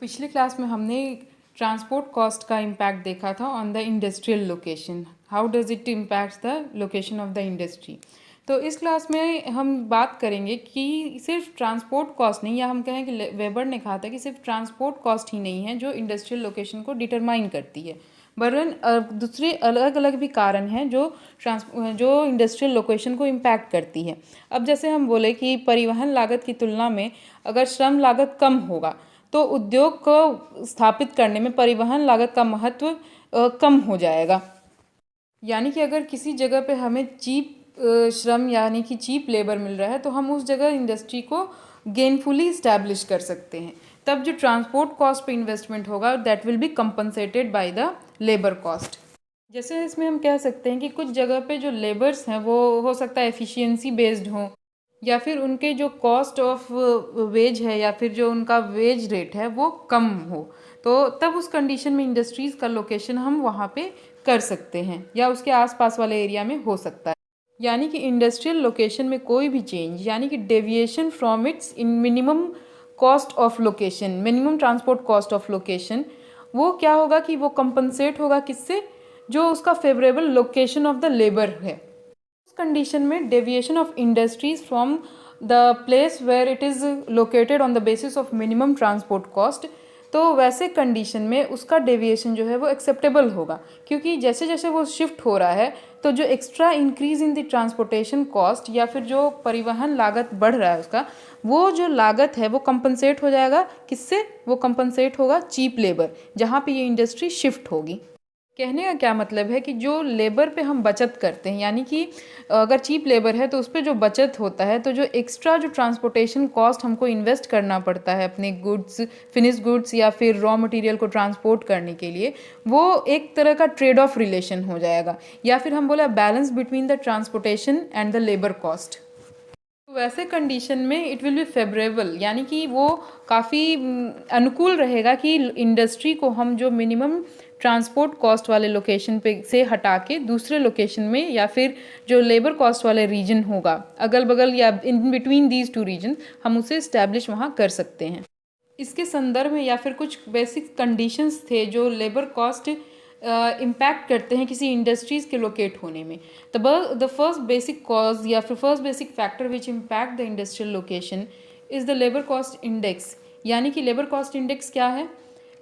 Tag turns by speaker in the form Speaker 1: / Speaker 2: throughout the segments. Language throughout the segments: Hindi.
Speaker 1: पिछले क्लास में हमने ट्रांसपोर्ट कॉस्ट का इम्पैक्ट देखा था on the industrial location. How does it impact the location of the industry. तो इस क्लास में हम बात करेंगे कि सिर्फ ट्रांसपोर्ट कॉस्ट नहीं, या हम कहें कि वेबर ने कहा था कि सिर्फ ट्रांसपोर्ट कॉस्ट ही नहीं है जो इंडस्ट्रियल लोकेशन को डिटरमाइन करती है, वरन दूसरे अलग अलग भी कारण हैं जो इंडस्ट्रियल लोकेशन को इम्पैक्ट करती है। अब जैसे हम बोले कि परिवहन लागत की तुलना में अगर श्रम लागत कम होगा तो उद्योग को स्थापित करने में परिवहन लागत का महत्व कम हो जाएगा। यानी कि अगर किसी जगह पे हमें चीप श्रम यानी कि चीप लेबर मिल रहा है तो हम उस जगह इंडस्ट्री को गेनफुली इस्टेब्लिश कर सकते हैं। तब जो ट्रांसपोर्ट कॉस्ट पे इन्वेस्टमेंट होगा that will be compensated by the labour cost. जैसे इसमें हम कह सकते हैं कि कुछ जगह पे जो लेबर्स हैं वो हो सकता है एफिशिएंसी बेस्ड हों, या फिर उनके जो कॉस्ट ऑफ वेज है या फिर जो उनका वेज रेट है वो कम हो, तो तब उस कंडीशन में इंडस्ट्रीज़ का लोकेशन हम वहाँ पे कर सकते हैं या उसके आसपास वाले एरिया में हो सकता है। यानी कि इंडस्ट्रियल लोकेशन में कोई भी चेंज यानी कि deviation from it's in minimum cost of location, minimum transport cost of location, वो क्या होगा कि वो कंपनसेट होगा किससे, जो उसका favourable location of the labour है। उस कंडीशन में deviation of industries from the place where it is located on the basis of minimum transport cost, तो वैसे कंडीशन में उसका डेविएशन जो है वो एक्सेप्टेबल होगा, क्योंकि जैसे जैसे वो शिफ्ट हो रहा है तो जो extra increase in the transportation cost या फिर जो परिवहन लागत बढ़ रहा है उसका वो जो लागत है वो कंपनसेट हो जाएगा किससे, वो कंपनसेट होगा चीप लेबर जहाँ पे ये इंडस्ट्री शिफ्ट होगी। कहने का क्या मतलब है कि जो लेबर पे हम बचत करते हैं, यानी कि अगर चीप लेबर है तो उस पर जो बचत होता है, तो जो एक्स्ट्रा जो ट्रांसपोर्टेशन कॉस्ट हमको इन्वेस्ट करना पड़ता है अपने गुड्स, फिनिश गुड्स या फिर रॉ मटेरियल को ट्रांसपोर्ट करने के लिए, वो एक तरह का ट्रेड ऑफ रिलेशन हो जाएगा, या फिर हम बोला balance between the transportation and the labour cost. वैसे कंडीशन में इट विल बी फेवरेबल, यानी कि वो काफ़ी अनुकूल रहेगा कि इंडस्ट्री को हम जो मिनिमम ट्रांसपोर्ट कॉस्ट वाले लोकेशन पे से हटा के दूसरे लोकेशन में या फिर जो लेबर कॉस्ट वाले रीजन होगा अगल बगल या in between these two region, हम उसे इस्टेब्लिश वहाँ कर सकते हैं। इसके संदर्भ में या फिर कुछ बेसिक कंडीशंस थे जो लेबर कॉस्ट इम्पैक्ट करते हैं किसी इंडस्ट्रीज़ के लोकेट होने में। द फर्स्ट बेसिक कॉज या फिर first basic factor which impact the industrial location is the labour cost index. यानी कि लेबर कॉस्ट इंडेक्स क्या है?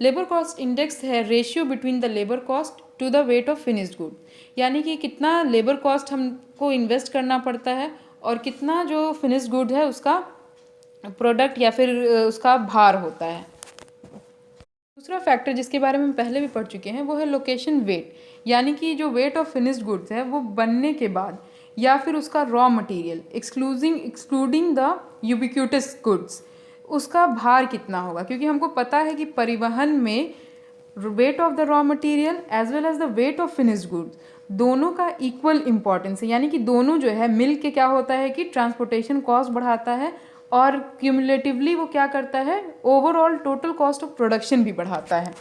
Speaker 1: लेबर कॉस्ट इंडेक्स है ratio between the labour cost to the weight of finished good, यानी कि कितना लेबर कॉस्ट हमको इन्वेस्ट करना पड़ता है और कितना जो फिनिश्ड गुड है उसका प्रोडक्ट या फिर उसका भार होता है। दूसरा फैक्टर जिसके बारे में पहले भी पढ़ चुके हैं वो है लोकेशन वेट, यानी कि जो वेट ऑफ फिनिश्ड गुड्स है वो बनने के बाद या फिर उसका raw material excluding the ubiquitous goods, उसका भार कितना होगा, क्योंकि हमको पता है कि परिवहन में weight of the raw material as well as the weight of finished goods दोनों का इक्वल इंपॉर्टेंस है, यानी कि दोनों जो है मिल के क्या होता है कि ट्रांसपोर्टेशन कॉस्ट बढ़ाता है और क्यूमुलेटिवली वो क्या करता है, overall total cost of production भी बढ़ाता है।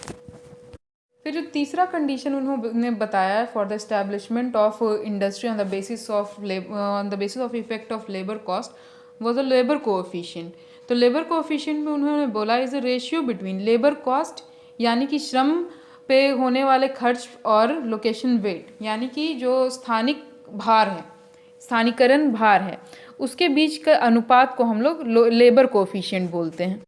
Speaker 1: फिर जो तीसरा कंडीशन उन्होंने बताया for the establishment of industry on the basis of effect of labour cost was a labour coefficient. तो लेबर कोएफिशिएंट में उन्होंने बोला is a ratio between labour cost यानी कि श्रम पे होने वाले खर्च और लोकेशन वेट यानी कि जो स्थानिक भार है, स्थानीकरण भार है, उसके बीच का अनुपात को हम लोग लेबर कोएफिशिएंट बोलते हैं।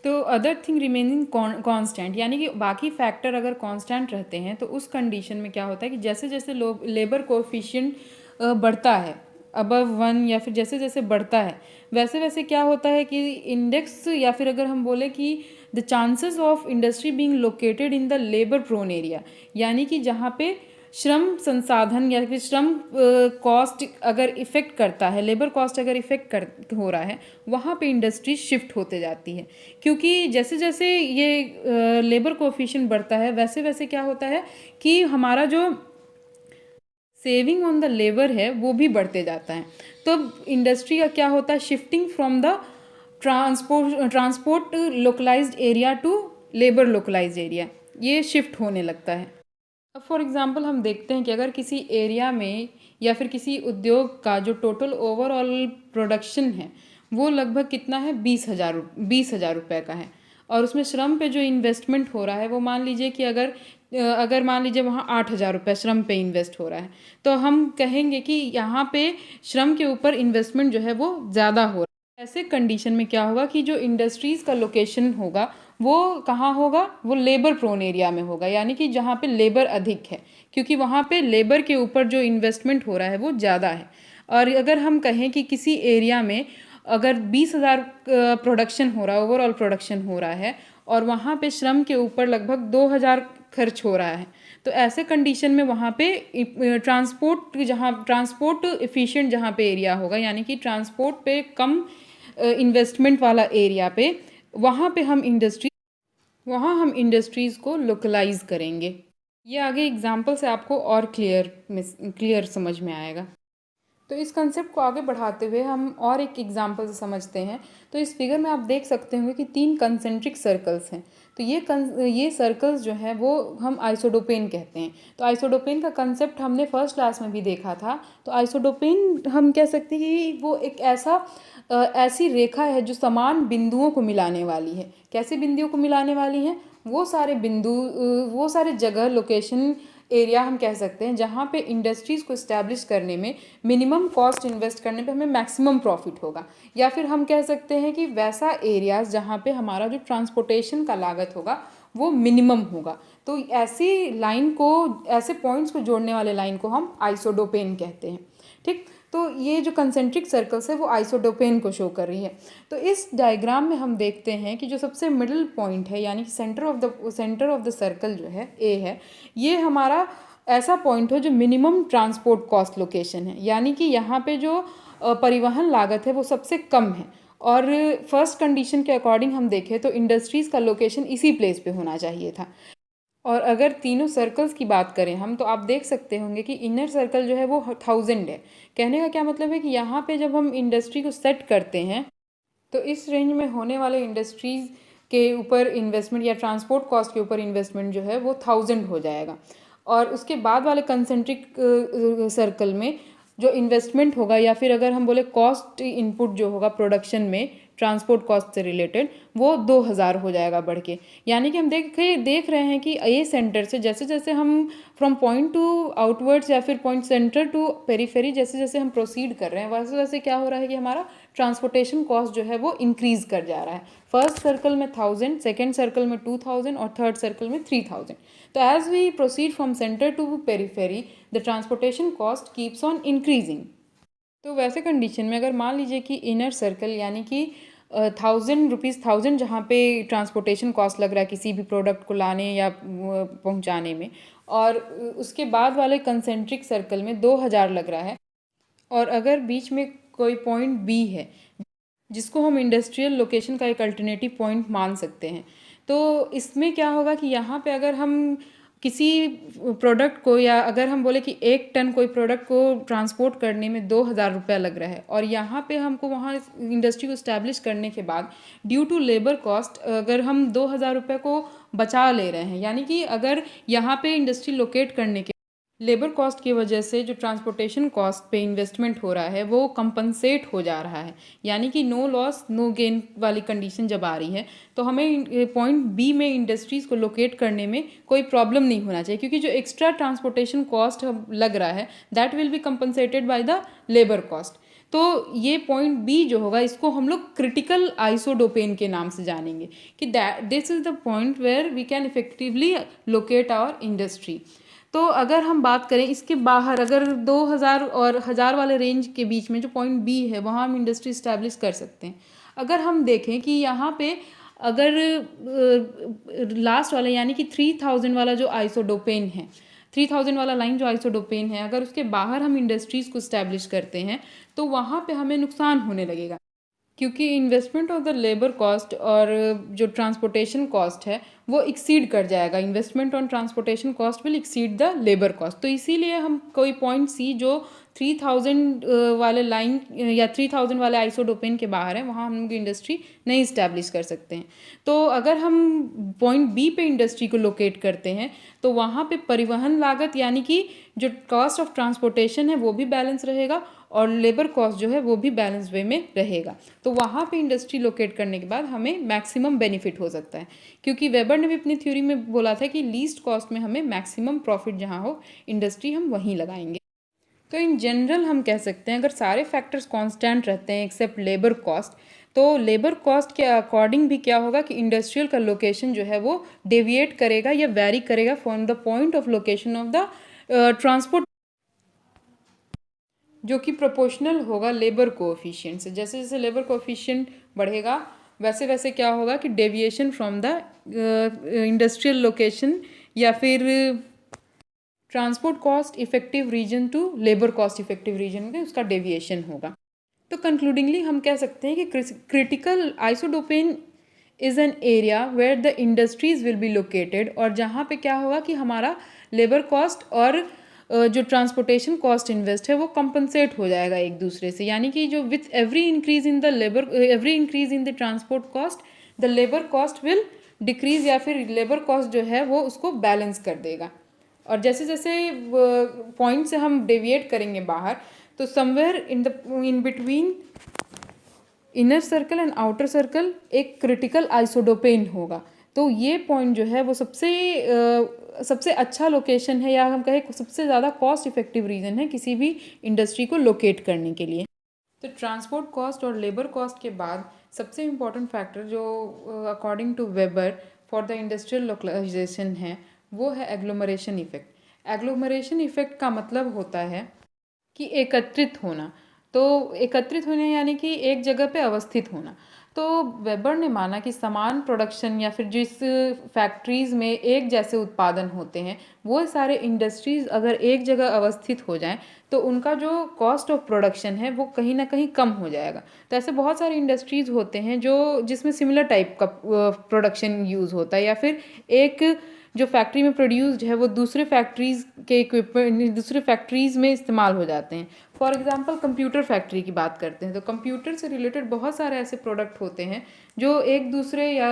Speaker 1: तो अदर थिंग रिमेनिंग कांस्टेंट, यानी कि बाकी फैक्टर अगर कांस्टेंट रहते हैं तो उस कंडीशन में क्या होता है कि जैसे जैसे लेबर कोएफिशिएंट बढ़ता है अबव 1 या फिर जैसे जैसे बढ़ता है वैसे वैसे क्या होता है कि इंडेक्स या फिर अगर हम बोले कि the chances of industry being located in the labour prone area, यानी कि जहाँ पे श्रम संसाधन या फिर श्रम कॉस्ट अगर इफ़ेक्ट करता है, लेबर कॉस्ट अगर इफ़ेक्ट कर हो रहा है, वहाँ पे इंडस्ट्री शिफ्ट होते जाती है, क्योंकि जैसे जैसे ये लेबर कोएफिशिएंट बढ़ता है वैसे वैसे क्या होता है कि हमारा जो सेविंग ऑन द लेबर है वो भी बढ़ते जाता है। तो इंडस्ट्री का क्या होता है, shifting from the transport localised area to labour localised area, ये शिफ्ट होने लगता है। अब फॉर एग्ज़ाम्पल हम देखते हैं कि अगर किसी एरिया में या फिर किसी उद्योग का जो टोटल ओवरऑल प्रोडक्शन है वो लगभग कितना है, 20,000 रुपये का है। और उसमें श्रम पे जो इन्वेस्टमेंट हो रहा है वो मान लीजिए कि अगर मान लीजिए वहाँ 8,000 रुपये श्रम पे इन्वेस्ट हो रहा है, तो हम कहेंगे कि यहाँ पे श्रम के ऊपर इन्वेस्टमेंट जो है वो ज़्यादा हो रहा है। ऐसे कंडीशन में क्या होगा कि जो इंडस्ट्रीज़ का लोकेशन होगा वो कहाँ होगा, वो लेबर प्रोन एरिया में होगा, यानी कि जहाँ पे लेबर अधिक है, क्योंकि वहाँ पे लेबर के ऊपर जो इन्वेस्टमेंट हो रहा है वो ज़्यादा है। और अगर हम कहें कि किसी एरिया में अगर 20,000 प्रोडक्शन हो रहा है, ओवरऑल प्रोडक्शन हो रहा है, और वहाँ पे श्रम के ऊपर लगभग 2,000 खर्च हो रहा है, तो ऐसे कंडीशन में वहाँ पे ट्रांसपोर्ट एफिशिएंट जहाँ पे एरिया होगा, यानी कि ट्रांसपोर्ट पे कम इन्वेस्टमेंट वाला एरिया पे, वहाँ पे हम इंडस्ट्रीज़ को लोकलाइज करेंगे। ये आगे एग्जाम्पल से आपको और क्लियर समझ में आएगा। तो इस कंसेप्ट को आगे बढ़ाते हुए हम और एक एग्जांपल से समझते हैं। तो इस फिगर में आप देख सकते होंगे कि 3 कंसेंट्रिक सर्कल्स हैं। तो ये सर्कल्स जो हैं वो हम आइसोडोपेन कहते हैं। तो आइसोडोपेन का कंसेप्ट हमने फर्स्ट क्लास में भी देखा था। तो आइसोडोपेन हम कह सकते हैं कि वो एक ऐसी रेखा है जो समान बिंदुओं को मिलाने वाली है। कैसे बिंदुओं को मिलाने वाली है? वो सारे जगह, लोकेशन, एरिया हम कह सकते हैं जहाँ पे इंडस्ट्रीज़ को इस्टेब्लिश करने में मिनिमम कॉस्ट इन्वेस्ट करने पे हमें मैक्सिमम प्रॉफिट होगा। या फिर हम कह सकते हैं कि वैसा एरियाज़ जहाँ पे हमारा जो ट्रांसपोर्टेशन का लागत होगा वो मिनिमम होगा। तो ऐसे पॉइंट्स को जोड़ने वाले लाइन को हम आइसोडोपेन कहते हैं। ठीक, तो ये जो कंसेंट्रिक सर्कल्स है वो आइसोडोपेन को शो कर रही है। तो इस डायग्राम में हम देखते हैं कि जो सबसे मिडिल पॉइंट है, यानी कि सेंटर ऑफ द सर्कल जो है ए है, ये हमारा ऐसा पॉइंट हो जो मिनिमम ट्रांसपोर्ट कॉस्ट लोकेशन है, यानी कि यहाँ पे जो परिवहन लागत है वो सबसे कम है। और फर्स्ट कंडीशन के अकॉर्डिंग हम देखें तो इंडस्ट्रीज़ का लोकेशन इसी प्लेस पे होना चाहिए था। और अगर तीनों सर्कल्स की बात करें हम, तो आप देख सकते होंगे कि इनर सर्कल जो है वो 1000 है। कहने का क्या मतलब है कि यहाँ पे जब हम इंडस्ट्री को सेट करते हैं तो इस रेंज में होने वाले इंडस्ट्रीज़ के ऊपर इन्वेस्टमेंट या ट्रांसपोर्ट कॉस्ट के ऊपर इन्वेस्टमेंट जो है वो 1000 हो जाएगा। और उसके बाद वाले कंसेंट्रिक सर्कल में जो इन्वेस्टमेंट होगा, या फिर अगर हम बोले कॉस्ट इनपुट जो होगा प्रोडक्शन में ट्रांसपोर्ट कॉस्ट से रिलेटेड, वो 2000 हो जाएगा बढ़ के। यानी कि हम देख रहे हैं कि ये सेंटर से जैसे जैसे हम फ्रॉम पॉइंट टू आउटवर्ड्स या फिर पॉइंट सेंटर टू पेरीफेरी जैसे जैसे हम प्रोसीड कर रहे हैं, वैसे वैसे क्या हो रहा है कि हमारा ट्रांसपोर्टेशन कॉस्ट जो है वो इंक्रीज़ कर जा रहा है। फर्स्ट सर्कल में 1000, सेकेंड सर्कल में 2000 और थर्ड सर्कल में 3000। तो as we proceed from centre to periphery, the transportation cost keeps on increasing. तो वैसे कंडीशन में अगर मान लीजिए कि इनर सर्कल यानी कि 1000 जहाँ पे ट्रांसपोर्टेशन कॉस्ट लग रहा है किसी भी प्रोडक्ट को लाने या पहुँचाने में, और उसके बाद वाले कंसेंट्रिक सर्कल में 2000 लग रहा है, और अगर बीच में कोई पॉइंट बी है जिसको हम इंडस्ट्रियल लोकेशन का एक अल्टरनेटिव पॉइंट मान सकते हैं, तो इसमें क्या होगा कि यहाँ पे अगर हम किसी प्रोडक्ट को, या अगर हम बोले कि 1 टन कोई प्रोडक्ट को ट्रांसपोर्ट करने में 2000 रुपया लग रहा है, और यहाँ पे हमको वहाँ इंडस्ट्री को इस्टेब्लिश करने के बाद ड्यू टू लेबर कॉस्ट अगर हम 2000 रुपये को बचा ले रहे हैं, यानी कि अगर यहाँ पे इंडस्ट्री लोकेट करने के लेबर कॉस्ट की वजह से जो ट्रांसपोर्टेशन कॉस्ट पे इन्वेस्टमेंट हो रहा है वो कंपनसेट हो जा रहा है, यानी कि नो लॉस नो गेन वाली कंडीशन जब आ रही है, तो हमें पॉइंट बी में इंडस्ट्रीज़ को लोकेट करने में कोई प्रॉब्लम नहीं होना चाहिए, क्योंकि जो एक्स्ट्रा ट्रांसपोर्टेशन कॉस्ट लग रहा है that will be compensated by the labour cost. तो ये पॉइंट बी जो होगा इसको हम लोग क्रिटिकल आइसोडोपेन के नाम से जानेंगे कि this is the point where we can effectively locate our industry. तो अगर हम बात करें इसके बाहर, अगर 2000 और 1000 वाले रेंज के बीच में जो पॉइंट बी है वहाँ हम इंडस्ट्री इस्टेब्लिश कर सकते हैं। अगर हम देखें कि यहाँ पे अगर लास्ट वाला यानी कि 3000 वाला जो आइसोडोपेन है, 3000 वाला लाइन जो आइसोडोपेन है, अगर उसके बाहर हम इंडस्ट्रीज़ को इस्टेब्लिश करते हैं तो वहाँ पे हमें नुकसान होने लगेगा, क्योंकि investment of the labour cost और जो ट्रांसपोर्टेशन कॉस्ट है वो एक्सीड कर जाएगा। Investment on transportation cost will exceed the labour cost. तो इसीलिए हम कोई पॉइंट सी जो 3000 वाले लाइन या 3000 वाले आइसोडोपेन के बाहर है, वहाँ हम लोग इंडस्ट्री नहीं इस्टेब्लिश कर सकते हैं। तो अगर हम पॉइंट बी पे इंडस्ट्री को लोकेट करते हैं तो वहाँ पे परिवहन लागत यानी कि जो कॉस्ट ऑफ ट्रांसपोर्टेशन है वो भी बैलेंस रहेगा और लेबर कॉस्ट जो है वो भी बैलेंस वे में रहेगा। तो वहाँ पे इंडस्ट्री लोकेट करने के बाद हमें मैक्सिमम बेनिफिट हो सकता है, क्योंकि वेबर ने भी अपनी थ्योरी में बोला था कि लीस्ट कॉस्ट में हमें मैक्सिमम प्रॉफिट जहाँ हो इंडस्ट्री हम वहीं लगाएंगे। तो इन जनरल हम कह सकते हैं अगर सारे फैक्टर्स कांस्टेंट रहते हैं एक्सेप्ट लेबर कॉस्ट, तो लेबर कॉस्ट के अकॉर्डिंग भी क्या होगा कि इंडस्ट्रियल का लोकेशन जो है वो डेविएट करेगा या वेरी करेगा from the point of location of the transport, जो कि प्रोपोर्शनल होगा लेबर कोएफिशिएंट से। जैसे जैसे लेबर कोएफिशिएंट बढ़ेगा वैसे वैसे क्या होगा कि deviation from the industrial location या फिर transport cost effective region to labour cost effective region में उसका डेविएशन होगा। तो कंक्लूडिंगली हम कह सकते हैं कि critical isodapane is an area where the industries will be located, और जहाँ पे क्या होगा कि हमारा लेबर कॉस्ट और जो ट्रांसपोर्टेशन कॉस्ट इन्वेस्ट है वो कंपनसेट हो जाएगा एक दूसरे से, यानी कि जो with every increase in the transport cost the labour cost will decrease, या फिर लेबर कॉस्ट जो है वो उसको बैलेंस कर देगा। और जैसे जैसे पॉइंट से हम डेविएट करेंगे बाहर, तो somewhere in between inner circle and outer circle एक क्रिटिकल आइसोडोपेन होगा। तो ये पॉइंट जो है वो सबसे अच्छा लोकेशन है, या हम कहें सबसे ज़्यादा कॉस्ट इफेक्टिव रीजन है किसी भी इंडस्ट्री को लोकेट करने के लिए। तो ट्रांसपोर्ट कॉस्ट और लेबर कॉस्ट के बाद सबसे इम्पॉर्टेंट फैक्टर जो according to Weber for the industrial localisation है वो है एग्लोमरेशन इफेक्ट। एग्लोमरेशन इफेक्ट का मतलब होता है कि एकत्रित होना। तो एकत्रित होने यानी कि एक जगह पे अवस्थित होना। तो वेबर ने माना कि समान प्रोडक्शन या फिर जिस फैक्ट्रीज़ में एक जैसे उत्पादन होते हैं वो सारे इंडस्ट्रीज़ अगर एक जगह अवस्थित हो जाएं तो उनका जो कॉस्ट ऑफ प्रोडक्शन है वो कहीं ना कहीं कम हो जाएगा। तो ऐसे बहुत सारे इंडस्ट्रीज़ होते हैं जो जिसमें सिमिलर टाइप का प्रोडक्शन यूज़ होता है, या फिर एक जो फैक्ट्री में प्रोड्यूस्ड है वो दूसरे फैक्ट्रीज़ के इक्विपमेंट दूसरे फैक्ट्रीज़ में इस्तेमाल हो जाते हैं। फॉर एग्जांपल कंप्यूटर फैक्ट्री की बात करते हैं तो कंप्यूटर से रिलेटेड बहुत सारे ऐसे प्रोडक्ट होते हैं जो एक दूसरे या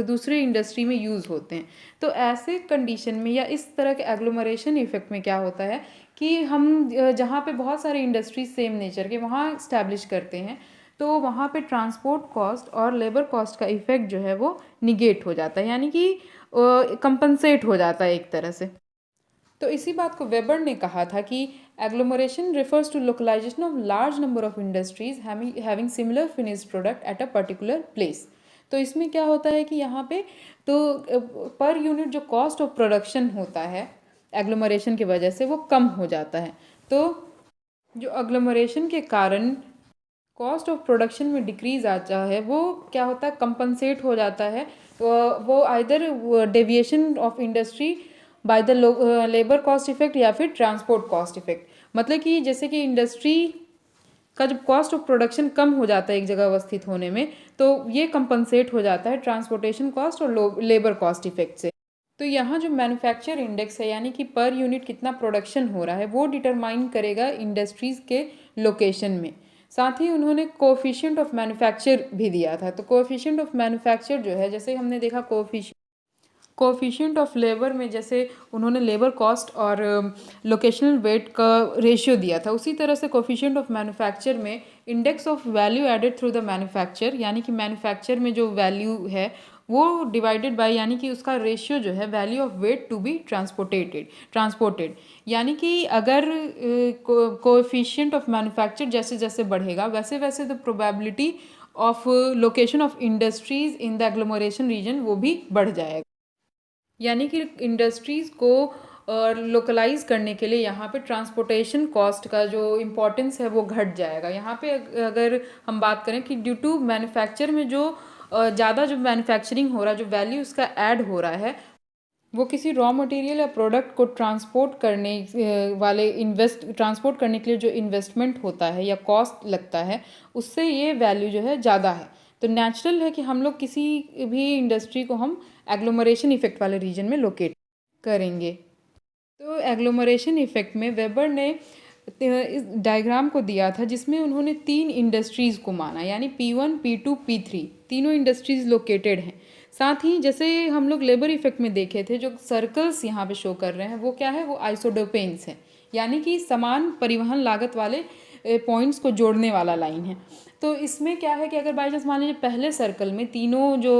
Speaker 1: दूसरे इंडस्ट्री में यूज़ होते हैं। तो ऐसे कंडीशन में या इस तरह के एग्लोमरेशन इफेक्ट में क्या होता है कि हम जहाँ पे बहुत सारे इंडस्ट्रीज सेम नेचर के वहाँ इस्टेब्लिश करते हैं तो वहाँ पे ट्रांसपोर्ट कॉस्ट और लेबर कॉस्ट का इफेक्ट जो है वो निगेट हो जाता है, यानी कि कंपनसेट हो जाता है एक तरह से। तो इसी बात को वेबर ने कहा था कि agglomeration refers to localisation of large number of industries having similar finished product at a particular place. तो इसमें क्या होता है कि यहाँ पे तो पर यूनिट जो कॉस्ट ऑफ प्रोडक्शन होता है एग्लोमरेशन की वजह से वो कम हो जाता है। तो जो एग्लोमरेशन के कारण कॉस्ट ऑफ प्रोडक्शन में डिक्रीज आता है वो क्या होता है कंपनसेट हो जाता है। वो either deviation of industry by the labour cost effect या फिर ट्रांसपोर्ट कॉस्ट इफेक्ट। मतलब कि जैसे कि इंडस्ट्री का जब कॉस्ट ऑफ प्रोडक्शन कम हो जाता है एक जगह अवस्थित होने में तो ये कंपनसेट हो जाता है ट्रांसपोर्टेशन कॉस्ट और लेबर कॉस्ट इफेक्ट से। तो यहाँ जो मैन्युफैक्चर इंडेक्स है यानी कि पर यूनिट कितना प्रोडक्शन हो रहा है वो डिटरमाइन करेगा इंडस्ट्रीज़ के लोकेशन में। साथ ही उन्होंने कोएफिशिएंट ऑफ मैन्युफैक्चर भी दिया था। तो कोएफिशिएंट ऑफ मैन्युफैक्चर जो है जैसे हमने देखा कोएफिशिएंट ऑफ लेबर में जैसे उन्होंने लेबर कॉस्ट और लोकेशनल वेट का रेशियो दिया था, उसी तरह से कोएफिशिएंट ऑफ मैन्युफैक्चर में index of value added through the manufacture यानी कि मैन्युफैक्चर में जो वैल्यू है वो डिवाइडेड बाय यानी कि उसका रेशियो जो है value of weight to be transported. यानी कि अगर कोएफिशिएंट ऑफ मैन्युफैक्चर जैसे जैसे बढ़ेगा वैसे वैसे the probability of location of industries in the agglomeration region वो भी बढ़ जाएगा। यानी कि इंडस्ट्रीज़ को लोकलाइज करने के लिए यहाँ पे ट्रांसपोर्टेशन कॉस्ट का जो इम्पोर्टेंस है वो घट जाएगा। यहाँ पे अगर हम बात करें कि ड्यू टू मैन्युफैक्चर में जो ज़्यादा जो मैन्युफैक्चरिंग हो रहा है जो वैल्यू उसका ऐड हो रहा है वो किसी रॉ मटेरियल या प्रोडक्ट को ट्रांसपोर्ट करने के लिए जो इन्वेस्टमेंट होता है या कॉस्ट लगता है उससे ये वैल्यू जो है ज़्यादा है। तो नेचुरल है कि हम लोग किसी भी इंडस्ट्री को हम एग्लोमरेशन इफेक्ट वाले रीजन में लोकेट करेंगे। तो एग्लोमरेशन इफेक्ट में वेबर ने इस डायग्राम को दिया था जिसमें उन्होंने 3 इंडस्ट्रीज़ को माना, यानी P1, P2, P3 तीनों इंडस्ट्रीज़ लोकेटेड हैं। साथ ही जैसे हम लोग लेबर इफेक्ट में देखे थे, जो सर्कल्स यहाँ पे शो कर रहे हैं वो क्या है, वो आइसोडोपेन्स हैं, यानी कि समान परिवहन लागत वाले पॉइंट्स को जोड़ने वाला लाइन है। तो इसमें क्या है कि अगर बाई चांस मान लीजिए पहले सर्कल में तीनों जो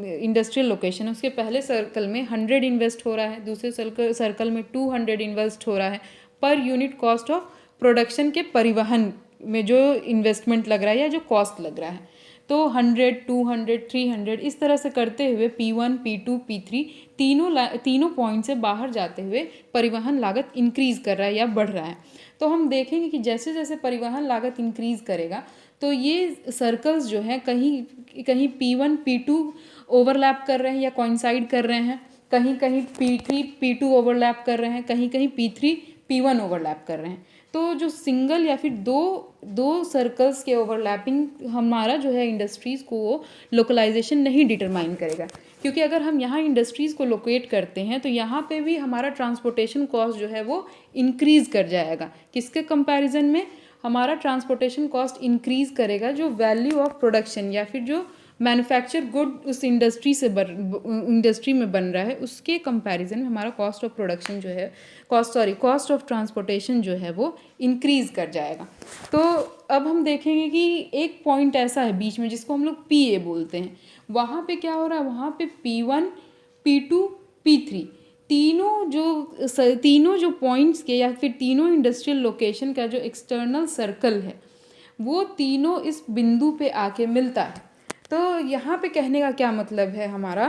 Speaker 1: इंडस्ट्रियल लोकेशन है उसके पहले सर्कल में 100 इन्वेस्ट हो रहा है, दूसरे सर्कल में 200 इन्वेस्ट हो रहा है, per unit cost of production के परिवहन में जो इन्वेस्टमेंट लग रहा है या जो कॉस्ट लग रहा है, तो 100, 200, 300 इस तरह से करते हुए P1, P2, P3 तीनों पॉइंट से बाहर जाते हुए परिवहन लागत इंक्रीज़ कर रहा है या बढ़ रहा है। तो हम देखेंगे कि जैसे जैसे परिवहन लागत इंक्रीज़ करेगा तो ये सर्कल्स जो हैं कहीं कहीं P1, P2 ओवरलैप कर रहे हैं या कोइंसाइड कर रहे हैं, कहीं कहीं P3, P2 ओवरलैप कर रहे हैं, कहीं कहीं P3, P1 ओवरलैप कर रहे हैं। तो जो सिंगल या फिर दो सर्कल्स के ओवरलैपिंग हमारा जो है इंडस्ट्रीज़ को वो लोकलाइजेशन नहीं डिटरमाइन करेगा, क्योंकि अगर हम यहाँ इंडस्ट्रीज़ को लोकेट करते हैं तो यहाँ पे भी हमारा ट्रांसपोर्टेशन कॉस्ट जो है वो इंक्रीज़ कर जाएगा। किसके कंपैरिजन में? हमारा ट्रांसपोर्टेशन कॉस्ट इंक्रीज़ करेगा जो वैल्यू ऑफ प्रोडक्शन या फिर जो मैन्युफैक्चर गुड उस इंडस्ट्री में बन रहा है उसके कंपैरिजन में हमारा कॉस्ट ऑफ प्रोडक्शन जो है कॉस्ट ऑफ ट्रांसपोर्टेशन जो है वो इंक्रीज़ कर जाएगा। तो अब हम देखेंगे कि एक पॉइंट ऐसा है बीच में जिसको हम लोग PA बोलते हैं। वहाँ पे क्या हो रहा है, वहाँ पे P1, P2, P3 तीनों जो पॉइंट्स के या फिर तीनों इंडस्ट्रियल लोकेशन का जो एक्सटर्नल सर्कल है वो तीनों इस बिंदु पे आके मिलता है। तो यहाँ पे कहने का क्या मतलब है हमारा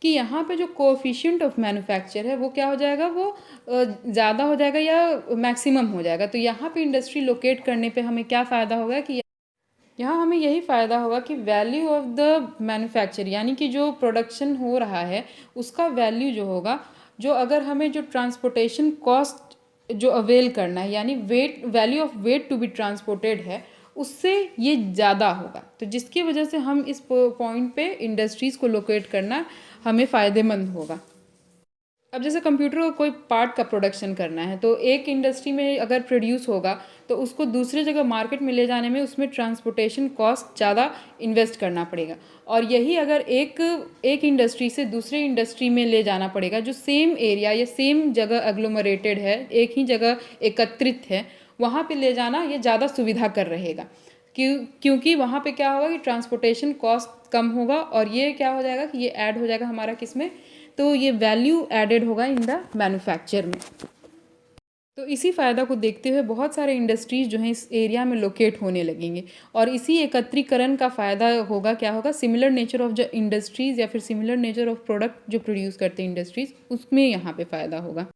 Speaker 1: कि यहाँ पे जो कोएफिशिएंट ऑफ मैन्युफैक्चर है वो क्या हो जाएगा, वो ज़्यादा हो जाएगा या मैक्सिमम हो जाएगा। तो यहाँ पे इंडस्ट्री लोकेट करने पे हमें क्या फ़ायदा होगा कि यहाँ हमें यही फ़ायदा होगा कि वैल्यू ऑफ द मैन्युफैक्चर, यानी कि जो प्रोडक्शन हो रहा है उसका वैल्यू जो होगा, जो अगर हमें जो ट्रांसपोर्टेशन कॉस्ट जो अवेल करना है यानी value of weight to be transported है उससे ये ज़्यादा होगा। तो जिसकी वजह से हम इस पॉइंट पे इंडस्ट्रीज़ को लोकेट करना हमें फ़ायदेमंद होगा। अब जैसे कंप्यूटर का कोई पार्ट का प्रोडक्शन करना है तो एक इंडस्ट्री में अगर प्रोड्यूस होगा तो उसको दूसरी जगह मार्केट में ले जाने में उसमें ट्रांसपोर्टेशन कॉस्ट ज़्यादा इन्वेस्ट करना पड़ेगा, और यही अगर एक इंडस्ट्री से दूसरे इंडस्ट्री में ले जाना पड़ेगा जो सेम एरिया या सेम जगह एग्लोमरेटेड है, एक ही जगह एकत्रित है, वहाँ पे ले जाना ये ज़्यादा सुविधा कर रहेगा। क्योंकि वहाँ पे क्या होगा कि ट्रांसपोर्टेशन कॉस्ट कम होगा और ये क्या हो जाएगा कि ये ऐड हो जाएगा हमारा किसमें, तो ये वैल्यू एडेड होगा इन द मैन्युफैक्चर में। तो इसी फ़ायदा को देखते हुए बहुत सारे इंडस्ट्रीज़ जो हैं इस एरिया में लोकेट होने लगेंगे, और इसी एकत्रीकरण का फ़ायदा होगा, क्या होगा, सिमिलर नेचर ऑफ जो इंडस्ट्रीज़ या फिर सिमिलर नेचर ऑफ प्रोडक्ट जो प्रोड्यूस करते हैं इंडस्ट्रीज़ उसमें यहाँ पे फ़ायदा होगा।